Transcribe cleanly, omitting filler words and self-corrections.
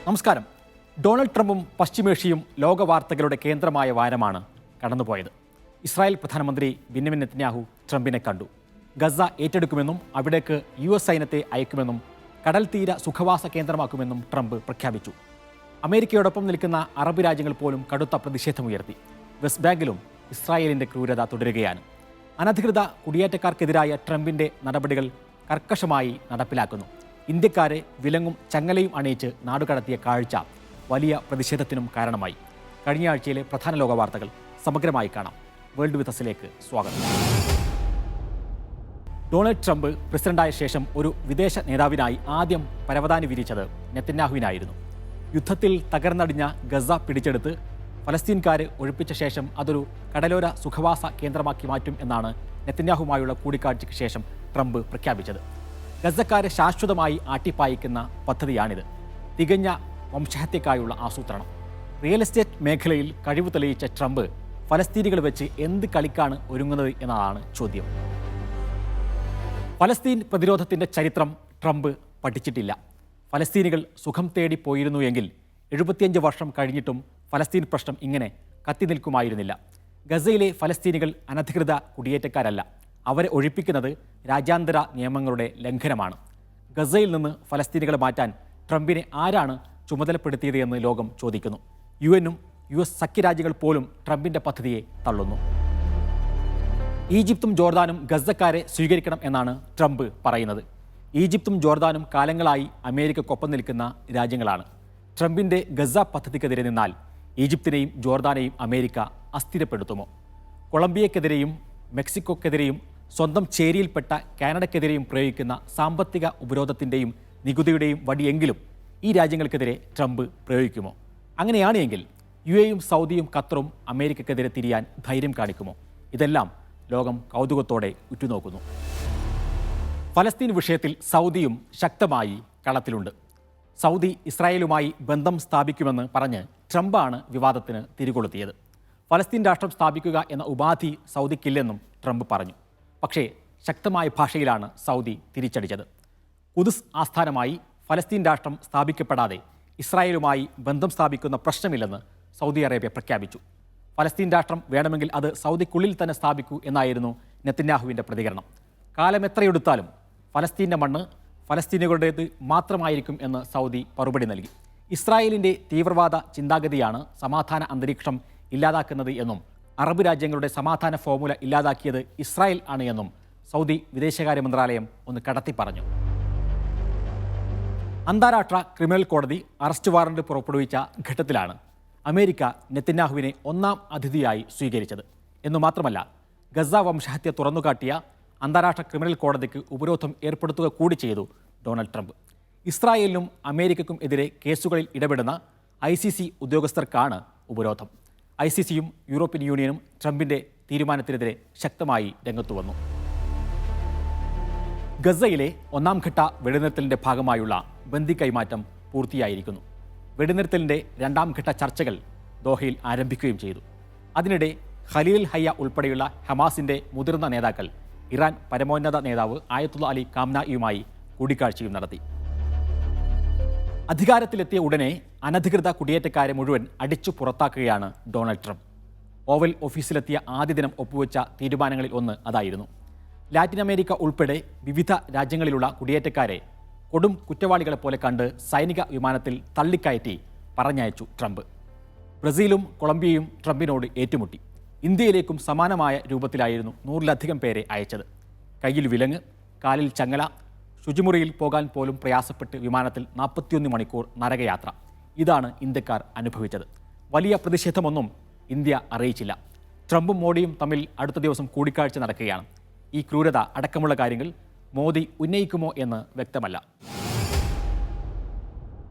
നമസ്കാരം. ഡൊണാൾഡ് ട്രംപും പശ്ചിമേഷ്യയും ലോകവാർത്തകളുടെ കേന്ദ്രമായ വാരമാണ് കടന്നുപോയത്. ഇസ്രായേൽ പ്രധാനമന്ത്രി ബെന്യാമിൻ നെതന്യാഹു ട്രംപിനെ കണ്ടു. ഗസ ഏറ്റെടുക്കുമെന്നും അവിടേക്ക് US സൈന്യത്തെ അയക്കുമെന്നും കടൽ തീര സുഖവാസ കേന്ദ്രമാക്കുമെന്നും ട്രംപ് പ്രഖ്യാപിച്ചു. അമേരിക്കയോടൊപ്പം നിൽക്കുന്ന അറബ് രാജ്യങ്ങൾ പോലും കടുത്ത പ്രതിഷേധമുയർത്തി. വെസ്റ്റ് ബാങ്കിലും ഇസ്രായേലിൻ്റെ ക്രൂരത തുടരുകയാണ്. അനധികൃത കുടിയേറ്റക്കാർക്കെതിരായ ട്രംപിൻ്റെ നടപടികൾ കർക്കശമായി നടപ്പിലാക്കുന്നു. ഇന്ത്യക്കാരെ വിലങ്ങും ചങ്ങലയും അണിയിച്ച് നാടുകടത്തിയ കാഴ്ച വലിയ പ്രതിഷേധത്തിനും കാരണമായി. കഴിഞ്ഞ ആഴ്ചയിലെ പ്രധാന ലോക വാർത്തകൾ സമഗ്രമായി കാണാം. വേൾഡ് വിത്ത് അസിലേക്ക് സ്വാഗതം. ഡൊണാൾഡ് ട്രംപ് പ്രസിഡന്റായ ശേഷം ഒരു വിദേശ നേതാവിനായി ആദ്യം പരവതാനി വിരിച്ചത് നെതന്യാഹുവിനായിരുന്നു. യുദ്ധത്തിൽ തകർന്നടിഞ്ഞ ഗസ പിടിച്ചെടുത്ത് ഫലസ്തീൻകാരെ ഒഴിപ്പിച്ച ശേഷം അതൊരു കടലോര സുഖവാസ കേന്ദ്രമാക്കി മാറ്റും എന്നാണ് നെതന്യാഹുമായുള്ള കൂടിക്കാഴ്ചയ്ക്ക് ശേഷം ട്രംപ് പ്രഖ്യാപിച്ചത്. ഗസക്കാരെ ശാശ്വതമായി ആട്ടിപ്പായിക്കുന്ന പദ്ധതിയാണിത്. തികഞ്ഞ വംശഹത്യക്കായുള്ള ആസൂത്രണം. റിയൽ എസ്റ്റേറ്റ് മേഖലയിൽ കഴിവ് തെളിയിച്ച ട്രംപ് ഫലസ്തീനികൾ വെച്ച് എന്ത് കളിക്കാണ് ഒരുങ്ങുന്നത് എന്നതാണ് ചോദ്യം. ഫലസ്തീൻ പ്രതിരോധത്തിൻ്റെ ചരിത്രം ട്രംപ് പഠിച്ചിട്ടില്ല. ഫലസ്തീനികൾ സുഖം തേടി പോയിരുന്നു എങ്കിൽ 75 വർഷം കഴിഞ്ഞിട്ടും ഫലസ്തീൻ പ്രശ്നം ഇങ്ങനെ കത്തി നിൽക്കുമായിരുന്നില്ല. ഗസയിലെ ഫലസ്തീനികൾ അനധികൃത കുടിയേറ്റക്കാരല്ല. അവരെ ഒഴിപ്പിക്കുന്നത് രാജ്യാന്തര നിയമങ്ങളുടെ ലംഘനമാണ്. ഗസയിൽ നിന്ന് ഫലസ്തീനികളെ മാറ്റാൻ ട്രംപിനെ ആരാണ് ചുമതലപ്പെടുത്തിയത് എന്ന് ലോകം ചോദിക്കുന്നു. UN-ഉം US സഖ്യരാജ്യങ്ങൾ പോലും ട്രംപിൻ്റെ പദ്ധതിയെ തള്ളുന്നു. ഈജിപ്തും ജോർദാനും ഗസക്കാരെ സ്വീകരിക്കണം എന്നാണ് ട്രംപ് പറയുന്നത്. ഈജിപ്തും ജോർദാനും കാലങ്ങളായി അമേരിക്കക്കൊപ്പം നിൽക്കുന്ന രാജ്യങ്ങളാണ്. ട്രംപിൻ്റെ ഗസ പദ്ധതിക്കെതിരെ നിന്നാൽ ഈജിപ്തിനെയും ജോർദാനെയും അമേരിക്ക അസ്ഥിരപ്പെടുത്തുമോ? കൊളംബിയക്കെതിരെയും മെക്സിക്കോക്കെതിരെയും സ്വന്തം ചേരിയിൽപ്പെട്ട കാനഡയ്ക്കെതിരെയും പ്രയോഗിക്കുന്ന സാമ്പത്തിക ഉപരോധത്തിൻ്റെയും നികുതിയുടെയും വടിയെങ്കിലും ഈ രാജ്യങ്ങൾക്കെതിരെ ട്രംപ് പ്രയോഗിക്കുമോ? അങ്ങനെയാണ് എങ്കിൽ UAE-യും സൗദിയും ഖത്തറും അമേരിക്കക്കെതിരെ തിരിയാൻ ധൈര്യം കാണിക്കുമോ? ഇതെല്ലാം ലോകം കൗതുകത്തോടെ ഉറ്റുനോക്കുന്നു. ഫലസ്തീൻ വിഷയത്തിൽ സൗദിയും ശക്തമായി കളത്തിലുണ്ട്. സൗദി ഇസ്രായേലുമായി ബന്ധം സ്ഥാപിക്കുമെന്ന് പറഞ്ഞ് ട്രംപാണ് വിവാദത്തിന് തിരികൊളുത്തിയത്. ഫലസ്തീൻ രാഷ്ട്രം സ്ഥാപിക്കുക എന്ന ഉപാധി സൗദിക്കില്ലെന്നും ട്രംപ് പറഞ്ഞു. പക്ഷേ ശക്തമായ ഭാഷയിലാണ് സൗദി തിരിച്ചടിച്ചത്. ഖുദ്സ് ആസ്ഥാനമായി ഫലസ്തീൻ രാഷ്ട്രം സ്ഥാപിക്കപ്പെടാതെ ഇസ്രായേലുമായി ബന്ധം സ്ഥാപിക്കുന്ന പ്രശ്നമില്ലെന്ന് സൗദി അറേബ്യ പ്രഖ്യാപിച്ചു. ഫലസ്തീൻ രാഷ്ട്രം വേണമെങ്കിൽ അത് സൗദിക്കുള്ളിൽ തന്നെ സ്ഥാപിക്കൂ എന്നായിരുന്നു നെതന്യാഹുവിൻ്റെ പ്രതികരണം. കാലം എത്രയെടുത്താലും ഫലസ്തീൻ്റെ മണ്ണ് ഫലസ്തീനുകളുടേത് മാത്രമായിരിക്കും എന്ന് സൗദി മറുപടി നൽകി. ഇസ്രായേലിൻ്റെ തീവ്രവാദ ചിന്താഗതിയാണ് സമാധാന അന്തരീക്ഷം ഇല്ലാതാക്കുന്നത് എന്നും അറബ് രാജ്യങ്ങളുടെ സമാധാന ഫോർമുല ഇല്ലാതാക്കിയത് ഇസ്രായേൽ ആണ് എന്നും സൗദി വിദേശകാര്യ മന്ത്രാലയം ഒന്ന് കടത്തി പറഞ്ഞു. അന്താരാഷ്ട്ര ക്രിമിനൽ കോടതി അറസ്റ്റ് വാറന്റ് പുറപ്പെടുവിച്ച ഘട്ടത്തിലാണ് അമേരിക്ക നെതന്യാഹുവിനെ ഒന്നാം അതിഥിയായി സ്വീകരിച്ചത്. എന്നു മാത്രമല്ല, ഗസ വംശഹത്യ തുറന്നുകാട്ടിയ അന്താരാഷ്ട്ര ക്രിമിനൽ കോടതിക്ക് ഉപരോധം ഏർപ്പെടുത്തുക കൂടി ചെയ്തു ഡൊണാൾഡ് ട്രംപ്. ഇസ്രായേലിനും അമേരിക്കയ്ക്കും എതിരെ കേസുകളിൽ ഇടപെടുന്ന ICC ഉദ്യോഗസ്ഥർക്കാണ് ഉപരോധം. ICC-യും യൂറോപ്യൻ യൂണിയനും ട്രംപിൻ്റെ തീരുമാനത്തിനെതിരെ ശക്തമായി രംഗത്തു വന്നു. ഗസയിലെ ഒന്നാം ഘട്ട വെടിനിർത്തലിൻ്റെ ഭാഗമായുള്ള ബന്ദി കൈമാറ്റം പൂർത്തിയായിരിക്കുന്നു. വെടിനിർത്തലിൻ്റെ രണ്ടാം ഘട്ട ചർച്ചകൾ ദോഹയിൽ ആരംഭിക്കുകയും ചെയ്തു. അതിനിടെ ഖലീൽ ഹയ്യ ഉൾപ്പെടെയുള്ള ഹമാസിൻ്റെ മുതിർന്ന നേതാക്കൾ ഇറാൻ പരമോന്നത നേതാവ് ആയത്തുള്ള അലി ഖാംനായിയുമായി കൂടിക്കാഴ്ചയും നടത്തി. അധികാരത്തിലെത്തിയ ഉടനെ അനധികൃത കുടിയേറ്റക്കാരെ മുഴുവൻ അടിച്ചു പുറത്താക്കുകയാണ് ഡൊണാൾഡ് ട്രംപ്. ഓവൽ ഓഫീസിലെത്തിയ ആദ്യ ദിനം ഒപ്പുവെച്ച തീരുമാനങ്ങളിൽ ഒന്ന് അതായിരുന്നു. ലാറ്റിൻ അമേരിക്ക ഉൾപ്പെടെ വിവിധ രാജ്യങ്ങളിലുള്ള കുടിയേറ്റക്കാരെ കൊടും കുറ്റവാളികളെപ്പോലെ കണ്ട് സൈനിക വിമാനത്തിൽ തള്ളിക്കയറ്റി പറഞ്ഞയച്ചു ട്രംപ്. ബ്രസീലും കൊളംബിയയും ട്രംപിനോട് ഏറ്റുമുട്ടി. ഇന്ത്യയിലേക്കും സമാനമായ രൂപത്തിലായിരുന്നു 100-ലധികം പേരെ അയച്ചത്. കയ്യിൽ വിലങ്ങ്, കാലിൽ ചങ്ങല, ശുചിമുറിയിൽ പോകാൻ പോലും പ്രയാസപ്പെട്ട് വിമാനത്തിൽ 41 മണിക്കൂർ നരകയാത്ര. ഇതാണ് ഇന്ത്യക്കാർ അനുഭവിച്ചത്. വലിയ പ്രതിഷേധമൊന്നും ഇന്ത്യ അറിയിച്ചില്ല. ട്രംപും മോഡിയും തമ്മിൽ അടുത്ത ദിവസം കൂടിക്കാഴ്ച നടക്കുകയാണ്. ഈ ക്രൂരത അടക്കമുള്ള കാര്യങ്ങൾ മോദി ഉന്നയിക്കുമോ എന്ന് വ്യക്തമല്ല.